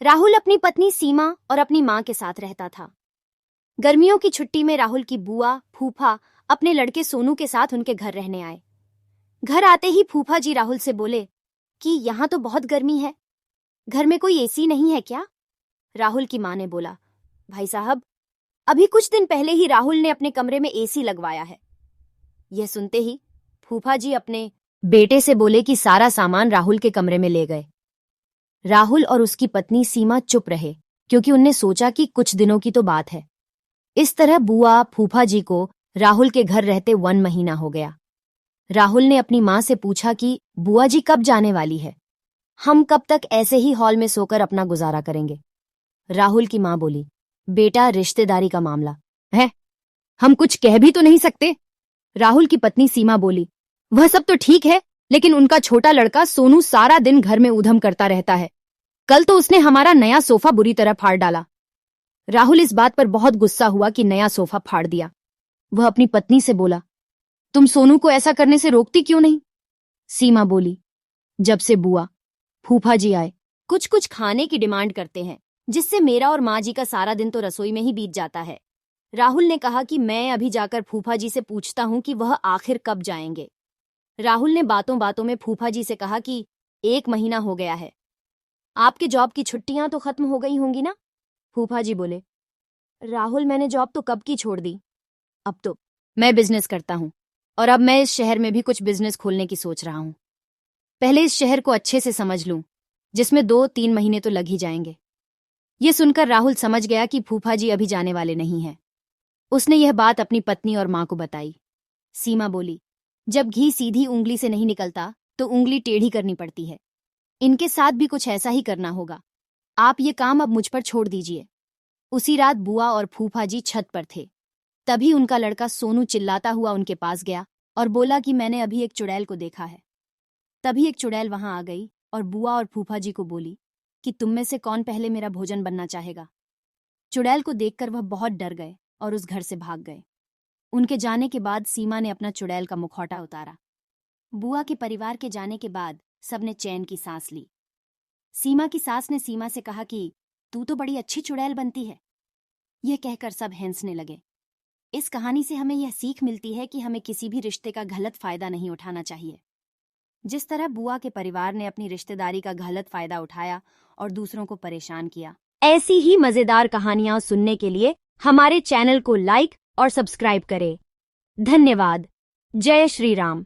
राहुल अपनी पत्नी सीमा और अपनी मां के साथ रहता था। गर्मियों की छुट्टी में राहुल की बुआ फूफा अपने लड़के सोनू के साथ उनके घर रहने आए। घर आते ही फूफा जी राहुल से बोले कि यहाँ तो बहुत गर्मी है, घर में कोई एसी नहीं है क्या? राहुल की मां ने बोला, भाई साहब, अभी कुछ दिन पहले ही राहुल ने अपने कमरे में एसी लगवाया है। यह सुनते ही फूफा जी अपने बेटे से बोले कि सारा सामान राहुल के कमरे में ले गए। राहुल और उसकी पत्नी सीमा चुप रहे क्योंकि उनने सोचा कि कुछ दिनों की तो बात है। इस तरह बुआ फूफा जी को राहुल के घर रहते 1 महीना हो गया। राहुल ने अपनी मां से पूछा कि बुआ जी कब जाने वाली है? हम कब तक ऐसे ही हॉल में सोकर अपना गुजारा करेंगे? राहुल की मां बोली, बेटा, रिश्तेदारी का मामला है, हम कुछ कह भी तो नहीं सकते। राहुल की पत्नी सीमा बोली, वह सब तो ठीक है, लेकिन उनका छोटा लड़का सोनू सारा दिन घर में ऊधम करता रहता है। कल तो उसने हमारा नया सोफा बुरी तरह फाड़ डाला। राहुल इस बात पर बहुत गुस्सा हुआ कि नया सोफा फाड़ दिया। वह अपनी पत्नी से बोला, तुम सोनू को ऐसा करने से रोकती क्यों नहीं? सीमा बोली, जब से बुआ फूफा जी आए, कुछ कुछ खाने की डिमांड करते हैं, जिससे मेरा और माँ जी का सारा दिन तो रसोई में ही बीत जाता है। राहुल ने कहा कि मैं अभी जाकर फूफा जी से पूछता हूं कि वह आखिर कब जाएंगे। राहुल ने बातों बातों में फूफा जी से कहा कि 1 महीना हो गया है, आपके जॉब की छुट्टियां तो खत्म हो गई होंगी ना? फूफा जी बोले, राहुल, मैंने जॉब तो कब की छोड़ दी। अब तो मैं बिजनेस करता हूं और अब मैं इस शहर में भी कुछ बिजनेस खोलने की सोच रहा हूं। पहले इस शहर को अच्छे से समझ लूं, जिसमें 2-3 महीने तो लग ही जाएंगे। ये सुनकर राहुल समझ गया कि फूफा जी अभी जाने वाले नहीं हैं। उसने यह बात अपनी पत्नी और मां को बताई। सीमा बोली, जब घी सीधी उंगली से नहीं निकलता तो उंगली टेढ़ी करनी पड़ती है। इनके साथ भी कुछ ऐसा ही करना होगा। आप ये काम अब मुझ पर छोड़ दीजिए। उसी रात बुआ और फूफा जी छत पर थे। तभी उनका लड़का सोनू चिल्लाता हुआ उनके पास गया और बोला कि मैंने अभी एक चुड़ैल को देखा है। तभी एक चुड़ैल वहां आ गई और बुआ और फूफा जी को बोली कि तुम में से कौन पहले मेरा भोजन बनना चाहेगा। चुड़ैल को देखकर वह बहुत डर गए और उस घर से भाग गए। उनके जाने के बाद सीमा ने अपना चुड़ैल का मुखौटा उतारा। बुआ के परिवार के जाने के बाद सबने चैन की सांस ली। सीमा की सास ने सीमा से कहा कि तू तो बड़ी अच्छी चुड़ैल बनती है। यह कहकर सब हंसने लगे। इस कहानी से हमें यह सीख मिलती है कि हमें किसी भी रिश्ते का गलत फायदा नहीं उठाना चाहिए। जिस तरह बुआ के परिवार ने अपनी रिश्तेदारी का गलत फायदा उठाया और दूसरों को परेशान किया, ऐसी ही मजेदार कहानियां सुनने के लिए हमारे चैनल को लाइक और सब्सक्राइब करें। धन्यवाद। जय श्री राम।